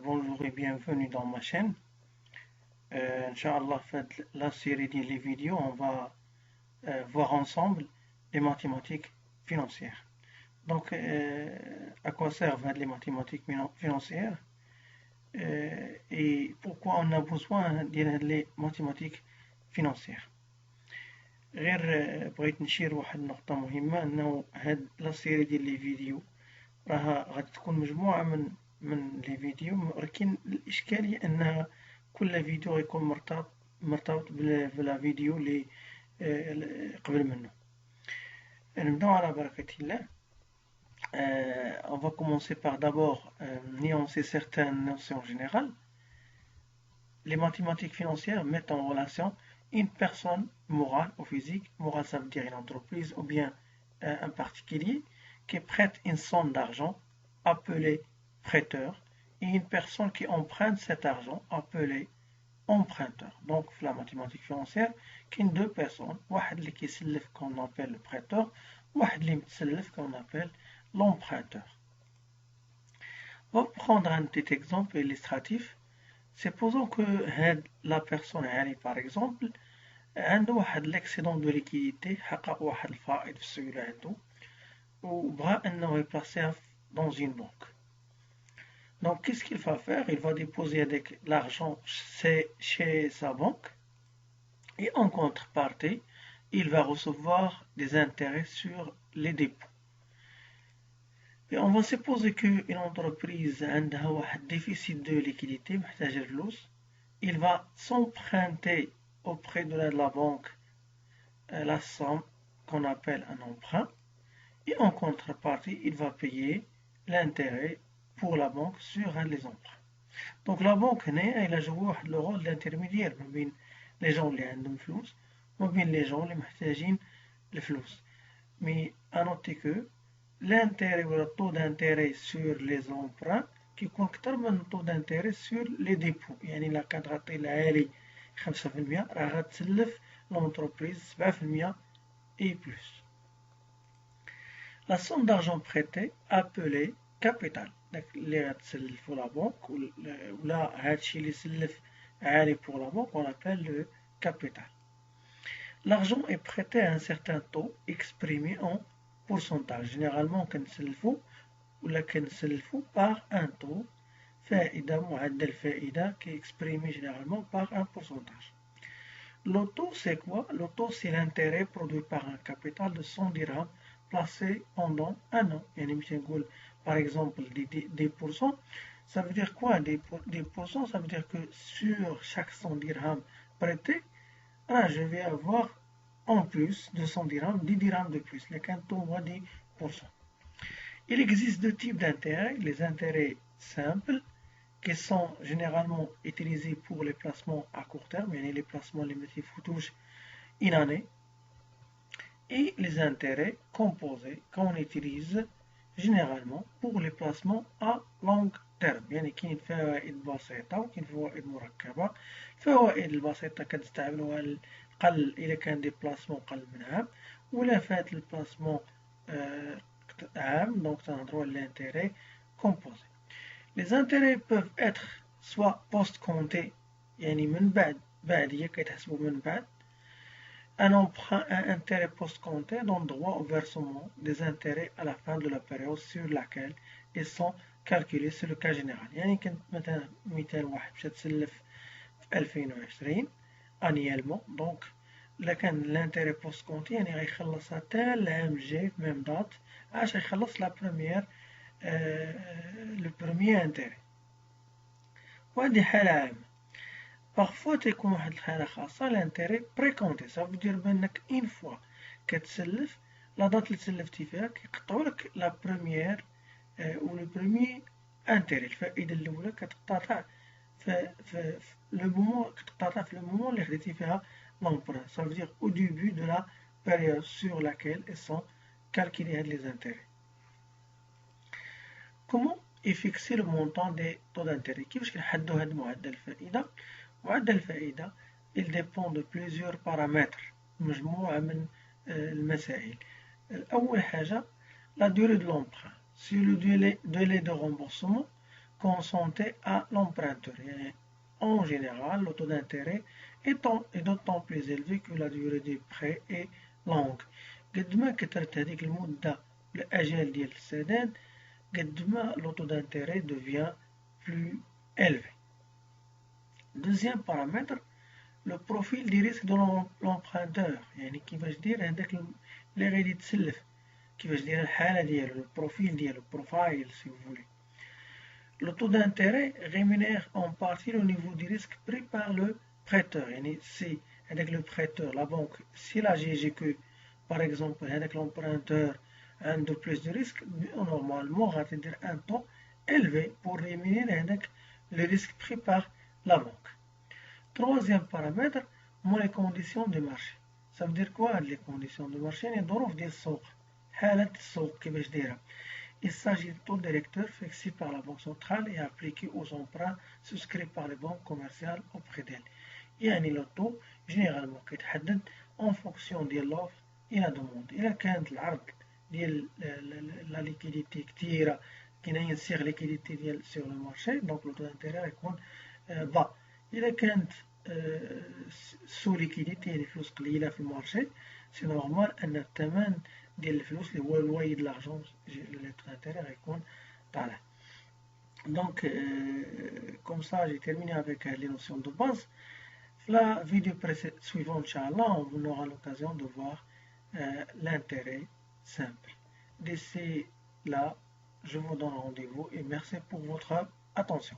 Bonjour et bienvenue dans ma chaîne. Inch'Allah, faites la série des vidéos, on va voir ensemble les mathématiques financières. Donc, à quoi servent les mathématiques financières et pourquoi on a besoin des mathématiques financières. غير بغيت نشير واحد النقطة مهمة أنه هاد لا سيري ديال لي فيديو راها غادي تكون مجموعة من لي فيديو، ولكن الإشكالية أنها كل فيديو غيكون مرتبط بلا فيديو اللي قبل منه. نبداو على بركة الله. On va commencer par d'abord nuancer certaines notions générales. Les mathématiques financières mettent en relation une personne morale ou physique, morale ça veut dire une entreprise ou bien un particulier, qui prête une somme d'argent appelée prêteur et une personne qui emprunte cet argent appelée emprunteur. Donc la mathématique financière كاين deux personnes, واحد اللي كيسلف qu'on appelle le prêteur, واحد اللي متسلف qu'on appelle l'emprunteur. On va prendre un petit exemple illustratif. Supposons que la personne par exemple عنده واحد l'excédent de liquidité, حقق واحد الفائض في السيولة عنده وبغى انه يبلاسيها dans une banque. Donc qu'est-ce qu'il va faire? Il va déposer l'argent chez sa banque et en contrepartie, il va recevoir des intérêts sur les dépôts. Et on va supposer qu'une entreprise a un déficit de liquidité, محتاجة الفلوس, il va s'emprunter auprès de la banque la somme qu'on appelle un emprunt. Et en contrepartie, il va payer l'intérêt pour la banque sur un des emprunts. Donc la banque, elle a joué le rôle d'intermédiaire entre les gens qui ont des flous et les gens qui ont des flous. Mais à noter que l'intérêt ou le taux d'intérêt sur les emprunts qui compte plus le taux d'intérêt sur les dépôts. يعني la cadre العالي 5% راح تسلف l'entreprise 7% et plus. La somme d'argent prêtée appelée capital. اللي غتسلفو la banque ولا هادشي اللي سلف عالي pour la banque on appelle le capital. L'argent est prêté à un certain taux exprimé en pourcentage. Généralement كنسلفو ولا كنسلفو par un taux فائدة معدل فائدة qui est exprimé généralement par un pourcentage. Le taux c'est quoi? Le taux c'est l'intérêt produit par un capital de 100 dirhams placé pendant un an. Par exemple, des pourcents, ça veut dire quoi? Des pourcents, ça veut dire que sur chaque 100 dirhams prêté, je vais avoir en plus de 100 dirhams, 10 dirhams de plus. Les cantons voient 10%. Il existe deux types d'intérêts. Les intérêts simples, qui sont généralement utilisés pour les placements à court terme, les placements limités touchent une année, et les intérêts composés qu'on utilise généralement pour les placements à long terme. يعني كاين فوائد بسيطة وكاين فوائد مركبة. الفوائد البسيطة كتستعملوها قل إذا كان دي بلاسمون قل من عام، ولا فات البلاسمون عام دونك تنهضرو على l'intérêt composé. Les intérêts peuvent être soit post-comptés يعني من بعدية كيتحسبوا من بعد. Un emprunt à intérêt post-compté donne droit au versement des intérêts à la fin de la période sur laquelle ils sont calculés, c'est le cas général. يعني كنت مثلا مثال واحد باش تسلف في 2020 annuellement donc إلا كان الانتيري بوست كونتي يعني غيخلصها حتى العام الجاي في ميم دات عاش غيخلص لا بروميير لو بروميير انتيري. وهذه حالة عامة. Parfois تكون واحد الحالة خاصة l'intérêt précompté. Ça veut dire بأنك une fois كتسلف لا دات اللي تسلفتي فيها كيقطعولك لا بروميير و لو بروميير انتيري. الفائدة الأولى كتقطع في لو مومون في لو مومون اللي خديتي فيها l'emprunt. Ça veut dire au début de la période sur laquelle ils sont calculés les intérêts. Comment est fixé le montant des taux d'intérêt? كيفاش كنحددو هاد معدل الفائدة؟ معدل الفائدة il dépend de plusieurs paramètres. مجموعة من المسائل. أول حاجة la durée de l'emprunt. Si le délai de remboursement consentait à l'emprunteur. En général, le taux d'intérêt est d'autant plus élevé que la durée du prêt est longue. قد ما كترت هذيك المدة الأجل ديال السداد قد ما le taux d'intérêt devient plus élevé. Deuxième paramètre, le profil du risque de l'emprunteur. يعني كيفاش دير هذاك اللي غادي يتسلف كيفاش داير الحالة ديالو البروفيل ديالو البروفايل si vous voulez. Le taux d'intérêt rémunère en partie le niveau du risque pris par le prêteur. يعني si avec le prêteur, la banque, si la GG que par exemple avec l'emprunteur a de plus de risque, normalement va dire un taux élevé pour rémunérer avec le risque pris par la banque. Troisième paramètre, les conditions de marché. Ça veut dire quoi les conditions de marché? Les ظروف ديال السوق. حالة السوق كيفاش دايرة. Il s'agit du taux directeur fixé par la Banque centrale et appliqué aux emprunts souscrits par les banques commerciales auprès d'elle. يعني le taux généralement كيتحدد en fonction de l'offre et la demande. إلا كانت العرض ديال la liquidité كثيرة كاينين سيغ liquidité ديال sur le marché donc le taux d'intérêt يكون bas. إلا كانت sous liquidité يعني فلوس قليلة في المارشي سي نورمال أن الثمن ديال الفلوس اللي هو الواي د لارجون لي taux d'intérêt غيكون طالع. Donc comme ça j'ai terminé avec les notions de base. La vidéo suivante, Inch'Allah, on aura l'occasion de voir l'intérêt simple. D'ici là, je vous donne rendez-vous et merci pour votre attention.